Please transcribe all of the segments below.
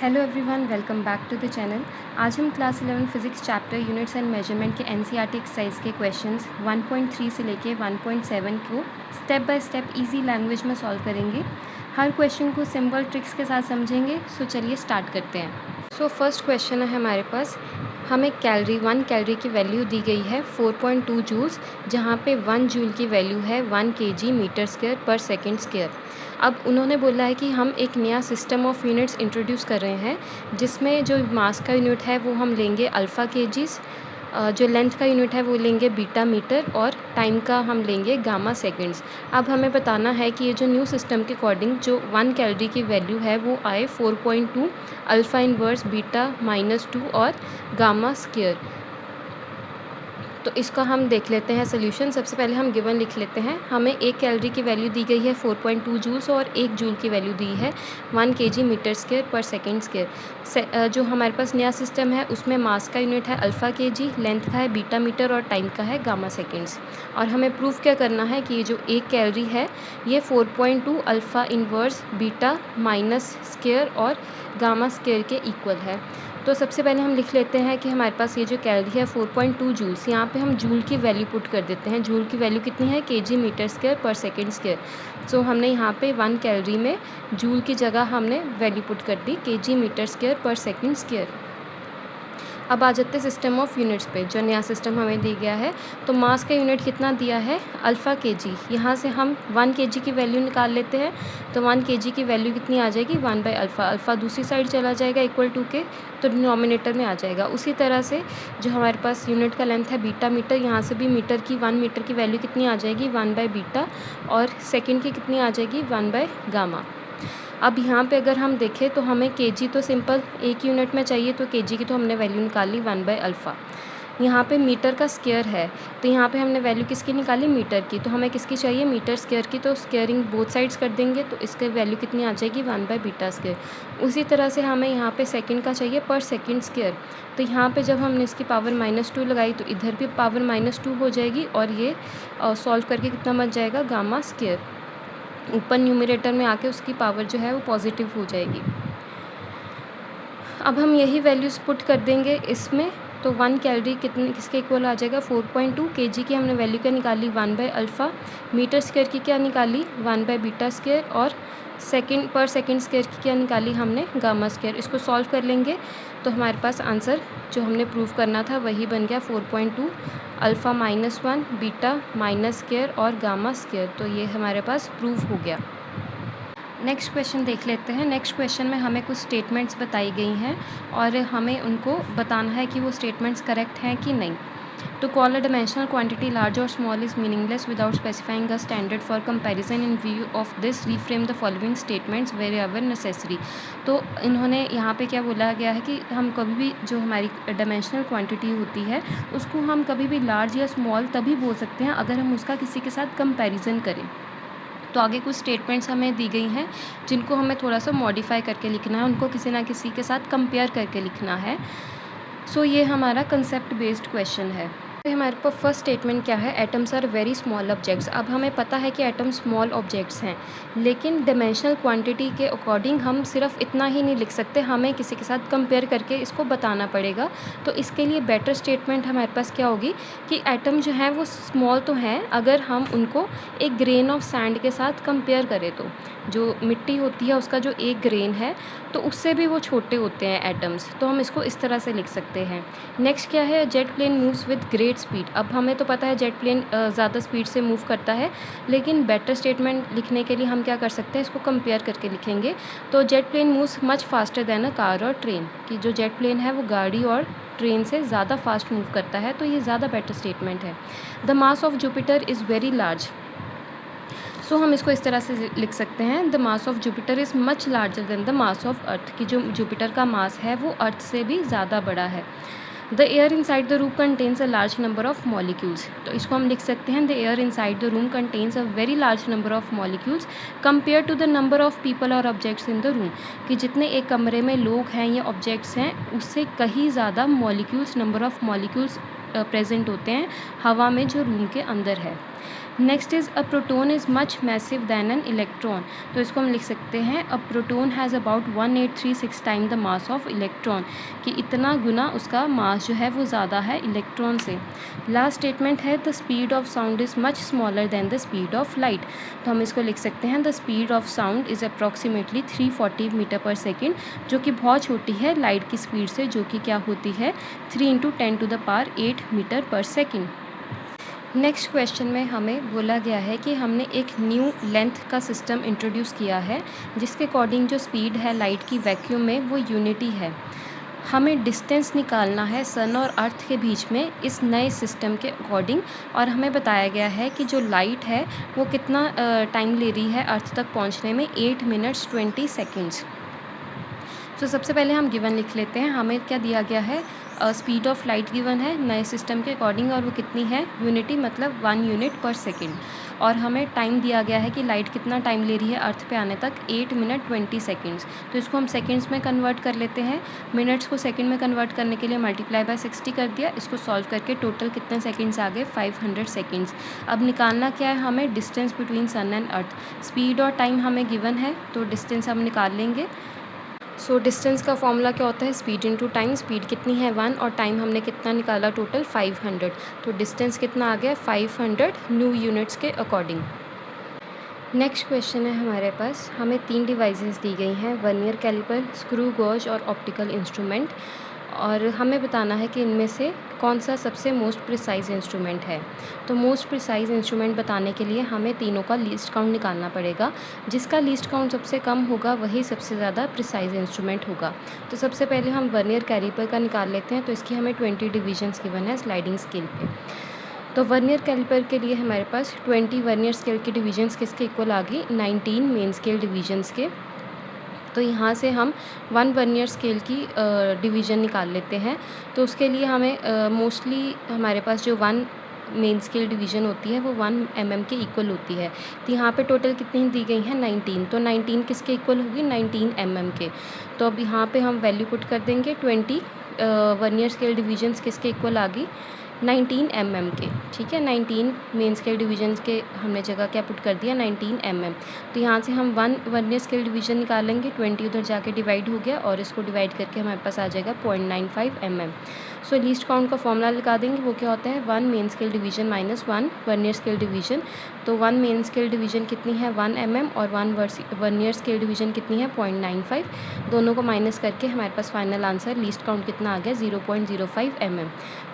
Hello everyone, welcome back to the channel. आज हम class 11 physics chapter units and measurement के NCERT exercise के questions 1.3 से लेके 1.7 को step by step easy language में सॉल्व करेंगे। हर क्वेश्चन को सिंपल ट्रिक्स के साथ समझेंगे। सो चलिए स्टार्ट करते हैं। सो फर्स्ट क्वेश्चन है हमारे पास, हमें कैलोरी 1 कैलोरी की वैल्यू दी गई है 4.2 जूल्स, जहाँ पे 1 जूल की वैल्यू है 1 kg मीटर स्क्वायर पर सेकेंड स्क्वायर। अब उन्होंने बोला है कि हम एक नया सिस्टम ऑफ यूनिट्स इंट्रोड्यूस कर रहे हैं, जिसमें जो मास का यूनिट है वो हम लेंगे अल्फ़ा केजीस, जो लेंथ का यूनिट है वो लेंगे बीटा मीटर और टाइम का हम लेंगे गामा सेकेंड्स। अब हमें बताना है कि ये जो न्यू सिस्टम के अकॉर्डिंग जो 1 कैलोरी की वैल्यू है वो आए 4.2 अल्फ़ा इनवर्स बीटा -2 और गामा स्क्वायर। तो इसका हम देख लेते हैं सोल्यूशन। सबसे पहले हम गिवन लिख लेते हैं। हमें 1 कैलोरी की वैल्यू दी गई है 4.2 जूल्स और 1 जूल की वैल्यू दी है 1 kg मीटर स्क्वायर पर सेकेंड स्क्वायर। जो हमारे पास नया सिस्टम है उसमें मास का यूनिट है अल्फ़ा kg, लेंथ का है बीटा मीटर और टाइम का है गामा सेकेंड्स। और हमें प्रूफ क्या करना है कि ये जो 1 कैलोरी है ये 4.2 alpha inverse beta minus square और गामा स्क्वायर के इक्वल है। तो सबसे पहले हम लिख लेते हैं कि हमारे पास ये जो कैलोरी है 4.2 जूल्स, यहाँ पे हम जूल की वैल्यू पुट कर देते हैं। जूल की वैल्यू कितनी है? kg मीटर स्क्वायर पर सेकेंड स्क्वायर। सो हमने यहाँ पे 1 कैलोरी में जूल की जगह हमने वैल्यू पुट कर दी kg मीटर स्क्वायर पर सेकेंड स्क्वायर। अब आ जाते हैं सिस्टम ऑफ यूनिट्स पे, जो नया सिस्टम हमें दिया गया है। तो मास का यूनिट कितना दिया है? Alpha kg। यहाँ से हम 1 kg की वैल्यू निकाल लेते हैं। तो 1 kg की वैल्यू कितनी आ जाएगी? 1/अल्फ़ा। अल्फ़ा दूसरी साइड चला जाएगा इक्वल टू के, तो डिनोमिनेटर में आ जाएगा। उसी तरह से जो हमारे पास यूनिट का लेंथ है बीटा मीटर, यहाँ से भी मीटर की 1 मीटर की वैल्यू कितनी आ जाएगी? 1/बीटा और सेकेंड की कितनी आ जाएगी? 1/गामा। अब यहाँ पे अगर हम देखें तो हमें kg तो सिंपल एक यूनिट में चाहिए, तो kg की तो हमने वैल्यू निकाली 1/अल्फ़ा। यहाँ पे मीटर का स्क्वायर है, तो यहाँ पे हमने वैल्यू किसकी निकाली? मीटर की। तो हमें किसकी चाहिए? मीटर स्क्वायर की। तो स्क्वायरिंग बोथ साइड्स कर देंगे, तो इसकी वैल्यू कितनी आ जाएगी? 1/बीटा स्क्वायर। उसी तरह से हमें यहाँ पे सेकंड का चाहिए पर सेकंड स्क्वायर। तो यहाँ पे जब हमने इसकी पावर -2 लगाई तो इधर भी पावर -2 हो जाएगी और ये सॉल्व करके कितना बच जाएगा? Gamma square. ऊपर न्यूमरेटर में आके उसकी पावर जो है वो पॉजिटिव हो जाएगी। अब हम यही वैल्यूज़ पुट कर देंगे इसमें। तो 1 कैलोरी कितने किसके इक्वल आ जाएगा? 4.2। kg की हमने वैल्यू क्या निकाली? 1/अल्फ़ा। मीटर स्क्वायर की क्या निकाली? 1/बीटा स्क्वायर। और सेकंड पर सेकंड स्क्वायर की क्या निकाली हमने? Gamma square. इसको सॉल्व कर लेंगे तो हमारे पास आंसर जो हमने प्रूव करना था वही बन गया 4.2 अल्फ़ा -1 बीटा माइनस स्क्वायर और गामा स्क्वायर। तो ये हमारे पास प्रूफ हो गया। नेक्स्ट क्वेश्चन देख लेते हैं। नेक्स्ट क्वेश्चन में हमें कुछ स्टेटमेंट्स बताई गई हैं और हमें उनको बताना है कि वो स्टेटमेंट्स करेक्ट हैं कि नहीं। To call a dimensional quantity large or small is meaningless without specifying a standard for comparison. In view of this, reframe the following statements wherever necessary. तो इन्होंने यहाँ पे क्या बोला गया है कि हम कभी भी जो हमारी डायमेंशनल क्वांटिटी होती है उसको हम कभी भी लार्ज या स्मॉल तभी बोल सकते हैं अगर हम उसका किसी के साथ कंपैरिजन करें। तो आगे कुछ स्टेटमेंट्स हमें दी गई हैं जिनको हमें थोड़ा सा मॉडिफाई करके लिखना है, उनको किसी ना किसी के साथ कंपेयर करके लिखना है। सो ये हमारा कंसेप्ट बेस्ड क्वेश्चन है। तो हमारे पास फर्स्ट स्टेटमेंट क्या है? Atoms are very small objects. अब हमें पता है कि एटम स्मॉल ऑब्जेक्ट्स हैं, लेकिन डायमेंशनल क्वांटिटी के अकॉर्डिंग हम सिर्फ इतना ही नहीं लिख सकते, हमें किसी के साथ कंपेयर करके इसको बताना पड़ेगा। तो इसके लिए बेटर स्टेटमेंट हमारे पास क्या होगी कि एटम जो है वो स्मॉल तो हैं, अगर हम उनको एक ग्रेन ऑफ सैंड के साथ कंपेयर करें तो जो मिट्टी होती है उसका जो एक ग्रेन है तो उससे भी वो छोटे होते हैं एटम्स। तो हम इसको इस तरह से लिख सकते हैं। नेक्स्ट क्या है? Jet plane moves with great speed. अब हमें तो पता है जेट प्लेन ज़्यादा स्पीड से मूव करता है, लेकिन बेटर स्टेटमेंट लिखने के लिए हम क्या कर सकते हैं? इसको कंपेयर करके लिखेंगे। तो jet plane moves much faster than a car और ट्रेन, कि जो जेट प्लेन है वो गाड़ी और ट्रेन से ज़्यादा फास्ट मूव करता है, तो ये ज़्यादा बेटर स्टेटमेंट है। The mass of Jupiter is very large. So हम इसको इस तरह से लिख सकते हैं, the mass of Jupiter is much larger than the mass of earth, कि जो जुपिटर का मास है वो अर्थ से भी ज़्यादा बड़ा है। The air inside the room contains a large number of molecules. तो इसको हम लिख सकते हैं, the air inside the room contains a very large number of molecules compare to the number of people और ऑब्जेक्ट्स इन द रूम, कि जितने एक कमरे में लोग हैं या ऑब्जेक्ट्स हैं उससे कहीं ज़्यादा molecules, number of molecules present होते हैं हवा में जो रूम के अंदर है। Next is a proton is much massive than an electron. तो इसको हम लिख सकते हैं a proton has about 1836 time the mass of electron, कि इतना गुना उसका मास जो है वो ज़्यादा है इलेक्ट्रॉन से। लास्ट स्टेटमेंट है the speed of sound is much smaller than the speed of light. तो हम इसको लिख सकते हैं the speed of sound is approximately 340 metre per second, जो कि बहुत छोटी है लाइट की स्पीड से, जो कि क्या होती है 3 × 10⁸ metre per second. Next question में हमें बोला गया है कि हमने एक न्यू लेंथ का सिस्टम इंट्रोड्यूस किया है, जिसके अकॉर्डिंग जो स्पीड है लाइट की वैक्यूम में वो यूनिटी है। हमें डिस्टेंस निकालना है सन और अर्थ के बीच में इस नए सिस्टम के अकॉर्डिंग, और हमें बताया गया है कि जो लाइट है वो कितना टाइम ले रही है अर्थ तक पहुंचने में, 8 मिनट्स 20 सेकेंड्स। तो सबसे पहले हम गिवन लिख लेते हैं। हमें क्या दिया गया है, स्पीड ऑफ लाइट गिवन है नए सिस्टम के अकॉर्डिंग, और वो कितनी है यूनिटी, मतलब 1 यूनिट पर सेकेंड। और हमें टाइम दिया गया है कि लाइट कितना टाइम ले रही है अर्थ पे आने तक, 8 मिनट 20 सेकेंड्स। तो इसको हम सेकेंड्स में कन्वर्ट कर लेते हैं। मिनट्स को सेकेंड में कन्वर्ट करने के लिए मल्टीप्लाई बाय 60 कर दिया। इसको सॉल्व करके टोटल कितने सेकेंड्स आ गए, 500 सेकेंड्स। अब निकालना क्या है हमें, distance between sun and earth. Speed और टाइम हमें गिवन है तो डिस्टेंस हम निकाल लेंगे। सो डिस्टेंस का फॉर्मूला क्या होता है, स्पीड इंटू टाइम। स्पीड कितनी है 1 और टाइम हमने कितना निकाला टोटल 500। तो डिस्टेंस कितना आ गया 500 न्यू यूनिट्स के अकॉर्डिंग। नेक्स्ट क्वेश्चन है हमारे पास, हमें 3 डिवाइसेस दी गई हैं, वर्नियर कैलिपर, स्क्रू गॉज और ऑप्टिकल इंस्ट्रूमेंट, और हमें बताना है कि इनमें से कौन सा सबसे मोस्ट प्रिसाइज इंस्ट्रूमेंट है। तो मोस्ट प्रिसाइज इंस्ट्रूमेंट बताने के लिए हमें तीनों का लीस्ट काउंट निकालना पड़ेगा। जिसका लीस्ट काउंट सबसे कम होगा वही सबसे ज़्यादा प्रिसाइज इंस्ट्रूमेंट होगा। तो सबसे पहले हम वर्नियर कैलिपर का निकाल लेते हैं। तो इसकी हमें 20 डिवीजन्स गिवन है स्लाइडिंग स्केल पे। तो वर्नियर कैलिपर के लिए हमारे पास 20 वर्नियर स्केल के डिवीजन्स किसके इक्वल आ गई, 19 मेन स्केल डिवीजन्स के। तो यहाँ से हम 1 वर्नियर स्केल की डिवीज़न निकाल लेते हैं। तो उसके लिए हमें मोस्टली हमारे पास जो 1 मेन स्केल डिवीज़न होती है वो 1 mm के इक्वल होती है। तो यहाँ पे टोटल कितनी दी गई हैं 19। तो 19 किसके इक्वल होगी, 19 mm के। तो अब यहाँ पे हम वैल्यू पुट कर देंगे 20 वर्नियर स्केल डिवीजन्स किसके इक्वल आ गई, 19 mm के। ठीक है, 19 मेन स्केल डिवीजन्स के हमने जगह क्या पुट कर दिया 19 mm। तो यहाँ से हम 1 वर्नियर स्केल डिवीजन निकालेंगे, 20 उधर जाके डिवाइड हो गया और इसको डिवाइड करके हमारे पास आ जाएगा 0.95 mm। सो लीस्ट काउंट का फॉर्मूला लगा देंगे, वो क्या होता है 1 main scale division minus 1 vernier scale division. तो 1 मेन स्केल डिवीजन कितनी है 1 mm और 1 वर्नियर स्केल डिवीजन कितनी है 0.95। दोनों को माइनस करके हमारे पास फाइनल आंसर लीस्ट काउंट कितना आ गया 0.05 mm।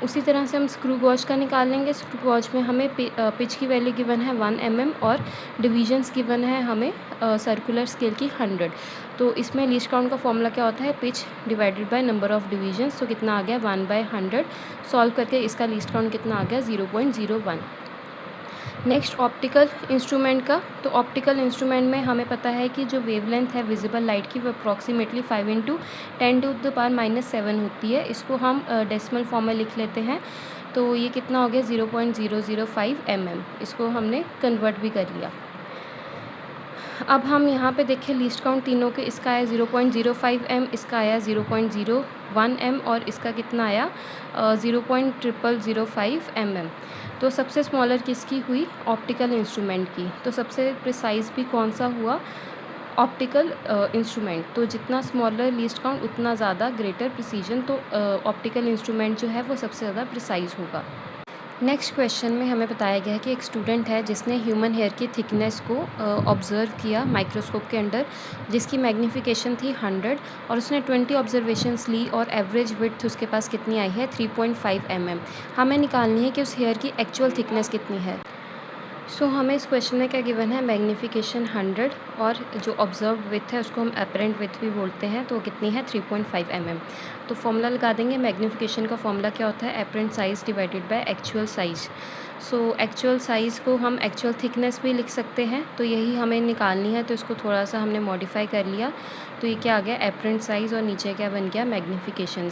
उसी तरह से हम स्क्रू गॉज का निकाल लेंगे। स्क्रू गॉज में हमें पिच की वैल्यू गिवन है 1 mm और डिवीजन्स गिवन है हमें सर्कुलर स्केल की 100। तो इसमें लीस्ट काउंट का फॉर्मूला क्या होता है, pitch divided by number of divisions. तो कितना आ गया 1/100। सॉल्व करके इसका लीस्ट काउंट कितना आ गया 0.01। नेक्स्ट ऑप्टिकल इंस्ट्रूमेंट का। तो ऑप्टिकल इंस्ट्रूमेंट में हमें पता है कि जो वेवलेंथ है विजिबल लाइट की वो अप्रॉक्सीमेटली 5 × 10⁻⁻7 होती है। इसको हम डेसिमल फॉर्म में लिख लेते हैं। तो ये कितना हो गया 0.005 mm। इसको हमने कन्वर्ट भी कर लिया। अब हम यहाँ पे देखें लीस्ट काउंट तीनों के, इसका आया 0.05 m, इसका आया 0.01 m और इसका कितना आया 0.0005 mm। तो सबसे स्मॉलर किसकी हुई, ऑप्टिकल इंस्ट्रूमेंट की। तो सबसे प्रिसाइज भी कौन सा हुआ, ऑप्टिकल इंस्ट्रूमेंट। तो जितना स्मॉलर लीस्ट काउंट उतना ज़्यादा ग्रेटर प्रिसीजन। तो ऑप्टिकल इंस्ट्रूमेंट जो है वो सबसे ज़्यादा प्रिसाइज होगा। नेक्स्ट क्वेश्चन में हमें बताया गया है कि एक स्टूडेंट है जिसने ह्यूमन हेयर की थिकनेस को ऑब्ज़र्व किया माइक्रोस्कोप के अंडर, जिसकी मैग्नीफिकेशन थी 100 और उसने 20 ऑब्जर्वेशंस ली और एवरेज विड्थ उसके पास कितनी आई है 3.5 mm। हमें निकालनी है कि उस हेयर की एक्चुअल थिकनेस कितनी है। सो हमें इस क्वेश्चन में क्या गिवन है, मैग्नीफिकेशन 100 और जो ऑब्जर्व विथ है उसको हम अपरेंट विथ भी बोलते हैं, तो वो कितनी है 3.5 mm। तो फॉर्मूला लगा देंगे, मैग्नीफिकेशन का फॉर्मूला क्या होता है apparent size divided by actual size. So actual size को हम एक्चुअल थिकनेस भी लिख सकते हैं, तो यही हमें निकालनी है। तो इसको थोड़ा सा हमने मॉडिफाई कर लिया, तो ये क्या आ गया अपरेंट साइज़ और नीचे क्या बन गया मैग्नीफिकेशन।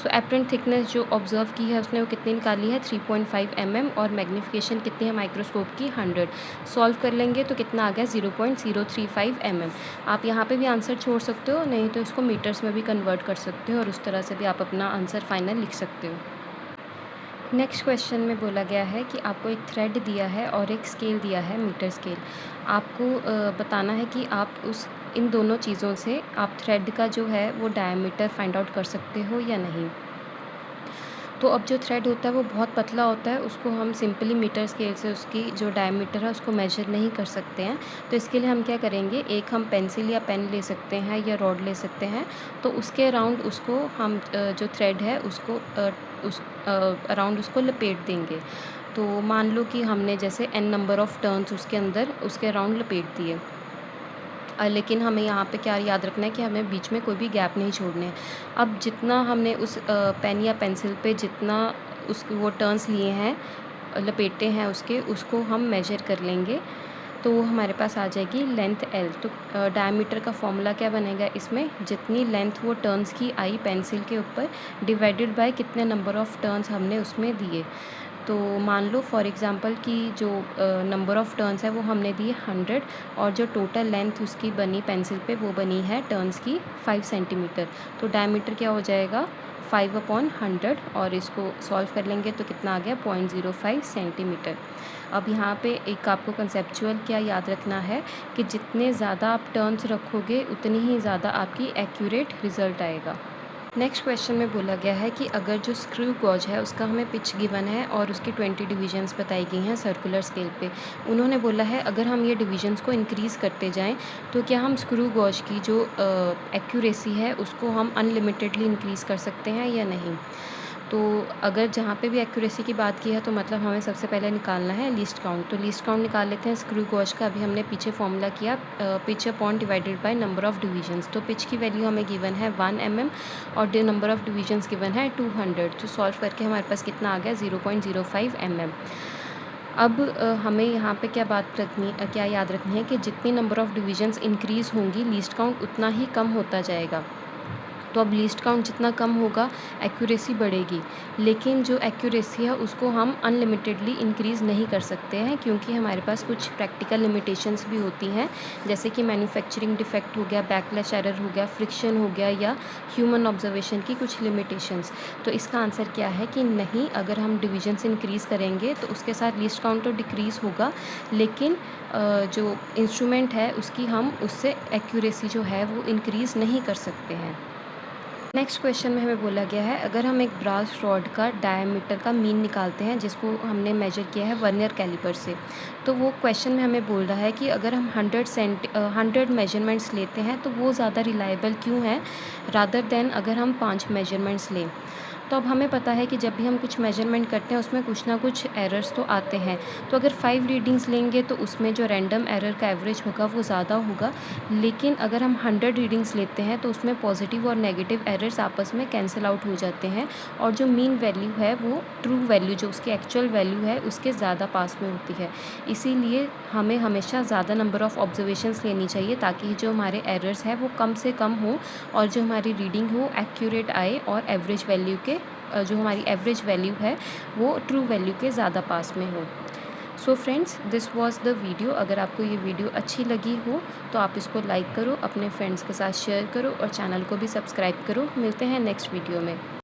सो अपरेंट थिकनेस जो ऑब्जर्व की है उसने वो कितनी निकाली है 3.5 mm और मैग्नीफिकेशन कितनी है माइक्रोस्कोप की 100। सॉल्व कर लेंगे तो कितना आ गया 0.035 mm। आप यहाँ पे भी आंसर छोड़ सकते हो, नहीं तो इसको मीटर्स में भी कन्वर्ट कर सकते हो और उस तरह से भी आप अपना आंसर फाइनल लिख सकते हो। नेक्स्ट क्वेश्चन में बोला गया है कि आपको एक थ्रेड दिया है और एक स्केल दिया है, मीटर स्केल। आपको बताना है कि आप उस इन दोनों चीज़ों से आप थ्रेड का जो है वो डायमीटर फाइंड आउट कर सकते हो या नहीं। तो अब जो थ्रेड होता है वो बहुत पतला होता है, उसको हम सिंपली मीटर स्केल से उसकी जो डायमीटर है उसको मेजर नहीं कर सकते हैं। तो इसके लिए हम क्या करेंगे, एक हम पेंसिल या पेन ले सकते हैं या रॉड ले सकते हैं। तो उसके अराउंड उसको हम जो थ्रेड है उसको उस अराउंड उसको लपेट देंगे। तो मान लो कि हमने जैसे n नंबर ऑफ़ टर्न्स उसके अंदर उसके अराउंड लपेट दिए। लेकिन हमें यहाँ पे क्या याद रखना है कि हमें बीच में कोई भी गैप नहीं छोड़ने हैं। अब जितना हमने उस पेन या पेंसिल पे जितना उस वो टर्न्स लिए हैं, लपेटे हैं उसके, उसको हम मेजर कर लेंगे। तो वो हमारे पास आ जाएगी लेंथ L। तो डायमीटर का फॉर्मूला क्या बनेगा इसमें, जितनी लेंथ वो टर्न्स की आई पेंसिल के ऊपर डिवाइडेड बाय कितने नंबर ऑफ़ टर्न्स हमने उसमें दिए। तो मान लो फॉर एग्ज़ाम्पल कि जो नंबर ऑफ़ टर्न्स है वो हमने दिए 100 और जो टोटल लेंथ उसकी बनी पेंसिल पे वो बनी है टर्न्स की 5 सेंटीमीटर। तो डायमीटर क्या हो जाएगा 5/100 और इसको सॉल्व कर लेंगे तो कितना आ गया 0.05 सेंटीमीटर। अब यहाँ पे एक आपको कंसेप्चुअल क्या याद रखना है कि जितने ज़्यादा आप टर्न्स रखोगे उतनी ही ज़्यादा आपकी एक्यूरेट रिज़ल्ट आएगा। नेक्स्ट क्वेश्चन में बोला गया है कि अगर जो स्क्रू गॉज है उसका हमें पिच गिवन है और उसकी 20 डिवीजन्स बताई गई हैं सर्कुलर स्केल पे। उन्होंने बोला है अगर हम ये डिवीजन्स को इंक्रीज़ करते जाएं तो क्या हम स्क्रू गॉज की जो एक्यूरेसी है उसको हम अनलिमिटेडली इंक्रीज़ कर सकते हैं या नहीं। तो अगर जहाँ पे भी एक्यूरेसी की बात की है तो मतलब हमें सबसे पहले निकालना है लीस्ट काउंट। तो लीस्ट काउंट निकाल लेते हैं स्क्रू गॉज का। अभी हमने पीछे फॉर्मूला किया pitch upon divided by number of divisions. तो पिच की वैल्यू हमें गिवन है 1 mm और the number of divisions given है 200। तो सॉल्व करके हमारे पास कितना आ गया 0.05 mm। अब हमें यहाँ पे क्या बात रखनी क्या याद रखनी है कि जितनी नंबर ऑफ़ डिवीजन्स इंक्रीज़ होंगी लीस्ट काउंट उतना ही कम होता जाएगा। तो अब लीस्ट काउंट जितना कम होगा एक्यूरेसी बढ़ेगी, लेकिन जो एक्यूरेसी है उसको हम अनलिमिटेडली इंक्रीज़ नहीं कर सकते हैं क्योंकि हमारे पास कुछ प्रैक्टिकल लिमिटेशंस भी होती हैं, जैसे कि मैन्युफैक्चरिंग डिफेक्ट हो गया, बैकलैश एरर हो गया, फ्रिक्शन हो गया या ह्यूमन ऑब्जर्वेशन की कुछ लिमिटेशंस। तो इसका आंसर क्या है कि नहीं, अगर हम डिविजन्स इंक्रीज़ करेंगे तो उसके साथ लीस्ट काउंट तो डिक्रीज़ होगा, लेकिन जो इंस्ट्रूमेंट है उसकी हम उससे एक्यूरेसी जो है वो इंक्रीज़ नहीं कर सकते हैं। नेक्स्ट क्वेश्चन में हमें बोला गया है अगर हम एक ब्रास रॉड का डायमीटर का मीन निकालते हैं जिसको हमने मेजर किया है वर्नियर कैलिपर से। तो वो क्वेश्चन में हमें बोल रहा है कि अगर हम 100 मेजरमेंट्स लेते हैं तो वो ज़्यादा रिलायबल क्यों है रादर देन अगर हम 5 मेजरमेंट्स लें। तो अब हमें पता है कि जब भी हम कुछ मेजरमेंट करते हैं उसमें कुछ ना कुछ एरर्स तो आते हैं। तो अगर 5 रीडिंग्स लेंगे तो उसमें जो रैंडम एरर का एवरेज होगा वो ज़्यादा होगा, लेकिन अगर हम 100 रीडिंग्स लेते हैं तो उसमें पॉजिटिव और नेगेटिव एरर्स आपस में कैंसिल आउट हो जाते हैं और जो मीन वैल्यू है वो ट्रू वैल्यू जो उसकी एक्चुअल वैल्यू है उसके ज़्यादा पास में होती है। इसीलिए हमें हमेशा ज़्यादा नंबर ऑफ़ ऑब्जर्वेशंस लेनी चाहिए ताकि जो हमारे एरर्स है वो कम से कम हो और जो हमारी रीडिंग हो एक्यूरेट आए और एवरेज वैल्यू के जो हमारी एवरेज वैल्यू है वो ट्रू वैल्यू के ज़्यादा पास में हो। So friends, this was the video. अगर आपको ये वीडियो अच्छी लगी हो तो आप इसको लाइक करो, अपने फ्रेंड्स के साथ शेयर करो और चैनल को भी सब्सक्राइब करो। मिलते हैं नेक्स्ट वीडियो में।